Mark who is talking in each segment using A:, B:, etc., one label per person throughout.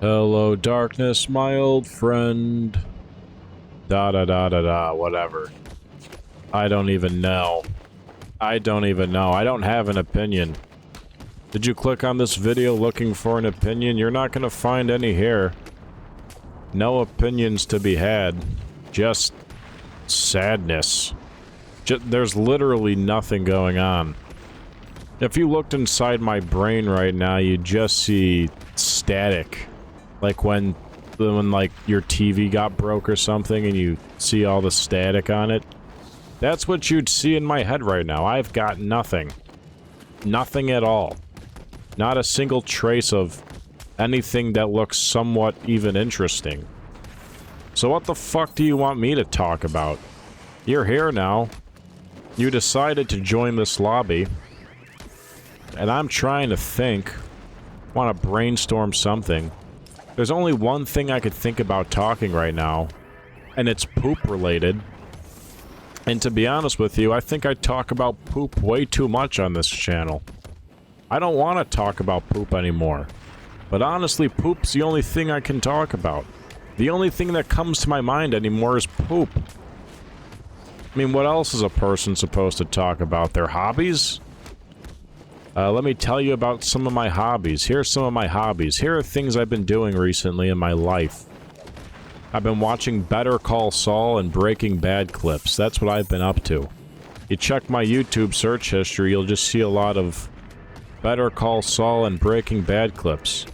A: Hello, darkness, my old friend. Whatever. I don't even know. I don't have an opinion. Did you click on this video looking for an opinion? You're not gonna find any here. No opinions to be had. Just sadness. There's literally nothing going on. If you looked inside my brain right now, you'd just see static. Like when like your TV got broke or something and you see all the static on it. That's what you'd see in my head right now. I've got nothing. Nothing at all. Not a single trace of anything that looks somewhat even interesting. So what the fuck do you want me to talk about? You're here now. You decided to join this lobby. And I'm trying to think. Want to brainstorm something. There's only one thing I could think about talking right now. And it's poop related. And to be honest with you, I think I talk about poop way too much on this channel. I don't want to talk about poop anymore. But honestly, poop's the only thing I can talk about. The only thing that comes to my mind anymore is poop. I mean, what else is a person supposed to talk about? Their hobbies? Let me tell you about some of my hobbies. Here's some of my hobbies. Here are things I've been doing recently in my life. I've been watching Better Call Saul and Breaking Bad clips. That's what I've been up to. You check my YouTube search history, you'll just see a lot of Better Call Saul and Breaking Bad clips.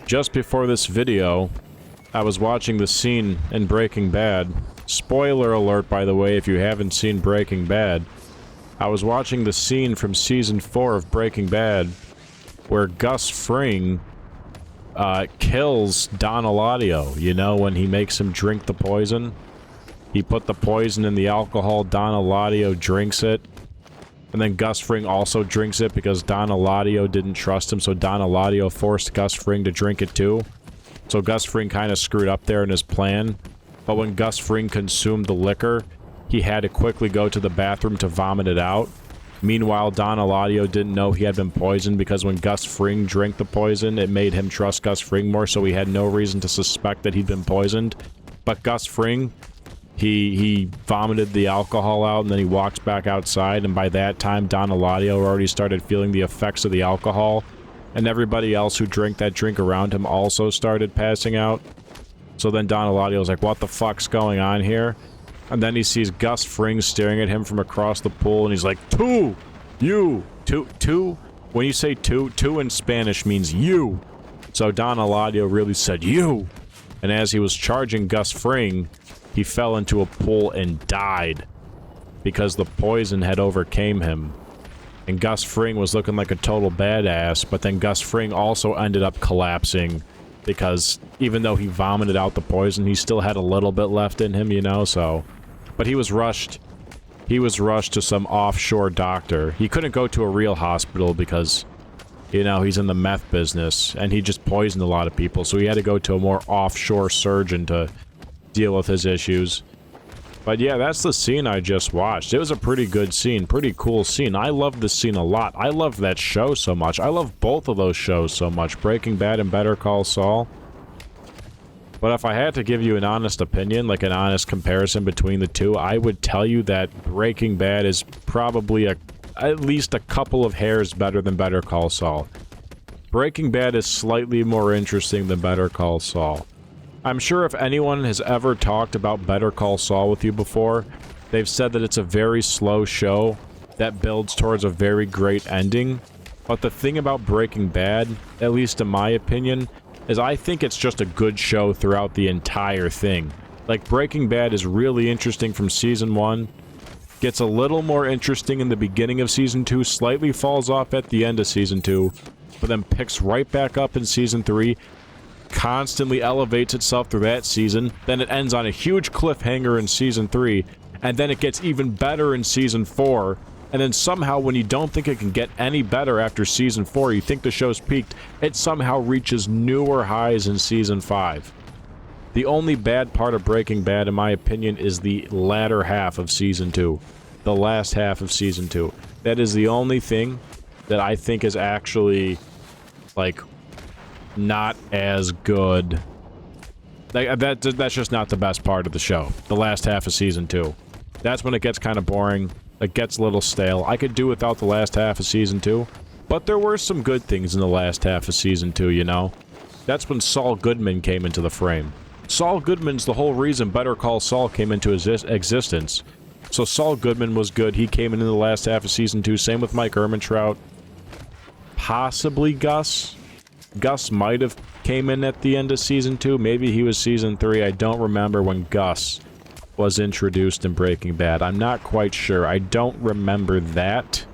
A: Just before this video, I was watching the scene in Breaking Bad. Spoiler alert, by the way, if you haven't seen Breaking Bad. I was watching the scene from Season 4 of Breaking Bad where Gus Fring kills Don Eladio. You know, when he makes him drink the poison? He put the poison in the alcohol, Don Eladio drinks it. And then Gus Fring also drinks it because Don Eladio didn't trust him, so Don Eladio forced Gus Fring to drink it too. So Gus Fring kind of screwed up there in his plan. But when Gus Fring consumed the liquor, he had to quickly go to the bathroom to vomit it out. Meanwhile, Don Eladio didn't know he had been poisoned because when Gus Fring drank the poison, it made him trust Gus Fring more, so he had no reason to suspect that he'd been poisoned. But Gus Fring, he vomited the alcohol out, and then he walked back outside, and by that time, Don Eladio already started feeling the effects of the alcohol, and everybody else who drank that drink around him also started passing out. So then Don Eladio's like, what the fuck's going on here? And then he sees Gus Fring staring at him from across the pool, and he's like, two! You! Two? When you say two in Spanish means you! So Don Eladio really said, you! And as he was charging Gus Fring, he fell into a pool and died. Because the poison had overcame him. And Gus Fring was looking like a total badass, but then Gus Fring also ended up collapsing. Because even though he vomited out the poison, he still had a little bit left in him, you know, so... But he was rushed. He was rushed to some offshore doctor. He couldn't go to a real hospital because, you know, he's in the meth business, and he just poisoned a lot of people, so he had to go to a more offshore surgeon to deal with his issues. But yeah, that's the scene I just watched. It was a pretty good scene, pretty cool scene. I love this scene a lot. I love that show so much. I love both of those shows so much, Breaking Bad and Better Call Saul. But if I had to give you an honest opinion, like an honest comparison between the two, I would tell you that Breaking Bad is probably at least a couple of hairs better than Better Call Saul. Breaking Bad is slightly more interesting than Better Call Saul. I'm sure if anyone has ever talked about Better Call Saul with you before, they've said that it's a very slow show that builds towards a very great ending. But the thing about Breaking Bad, at least in my opinion, is I think it's just a good show throughout the entire thing. Like, Breaking Bad is really interesting from Season 1, gets a little more interesting in the beginning of Season 2, slightly falls off at the end of Season 2, but then picks right back up in Season 3, constantly elevates itself through that season, then it ends on a huge cliffhanger in Season 3, and then it gets even better in Season 4, and then somehow when you don't think it can get any better after Season 4, you think the show's peaked, it somehow reaches newer highs in Season 5. The only bad part of Breaking Bad, in my opinion, is the latter half of Season 2. The last half of Season 2. That is the only thing that I think is actually, like, not as good. That's just not the best part of the show. The last half of Season 2. That's when it gets kind of boring. It gets a little stale. I could do without the last half of Season 2. But there were some good things in the last half of Season 2, you know? That's when Saul Goodman came into the frame. Saul Goodman's the whole reason Better Call Saul came into existence. So Saul Goodman was good. He came into the last half of Season 2. Same with Mike Ehrmantraut. Possibly Gus. Gus might have came in at the end of Season 2. Maybe he was Season 3. I don't remember when Gus was introduced in Breaking Bad. I'm not quite sure. I don't remember that.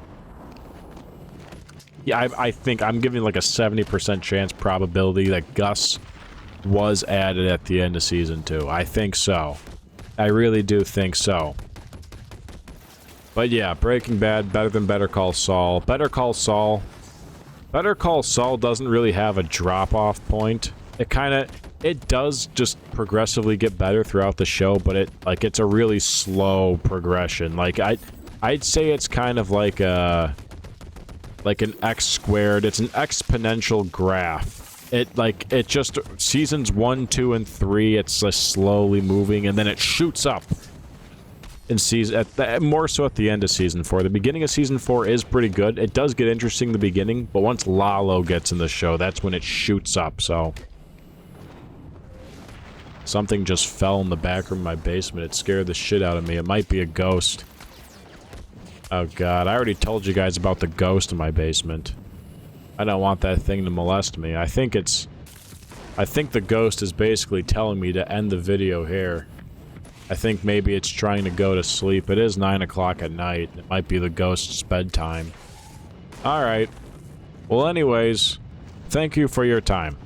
A: Yeah, I think I'm giving like a 70% chance probability that Gus was added at the end of Season 2. I think so. I really do think so. But yeah, Breaking Bad, better than Better Call Saul. Better Call Saul doesn't really have a drop-off point. It does just progressively get better throughout the show, but it's a really slow progression. Like, I'd say it's kind of like an X squared. It's an exponential graph. It just, seasons 1, 2, and 3, it's just slowly moving, and then it shoots up. In more so at the end of Season 4. The beginning of Season 4 is pretty good. It does get interesting in the beginning, but once Lalo gets in the show, that's when it shoots up, so... Something just fell in the back room of my basement. It scared the shit out of me. It might be a ghost. Oh god, I already told you guys about the ghost in my basement. I don't want that thing to molest me. I think the ghost is basically telling me to end the video here. I think maybe it's trying to go to sleep. It is 9 o'clock at night. It might be the ghost's bedtime. Alright. Well, anyways, thank you for your time.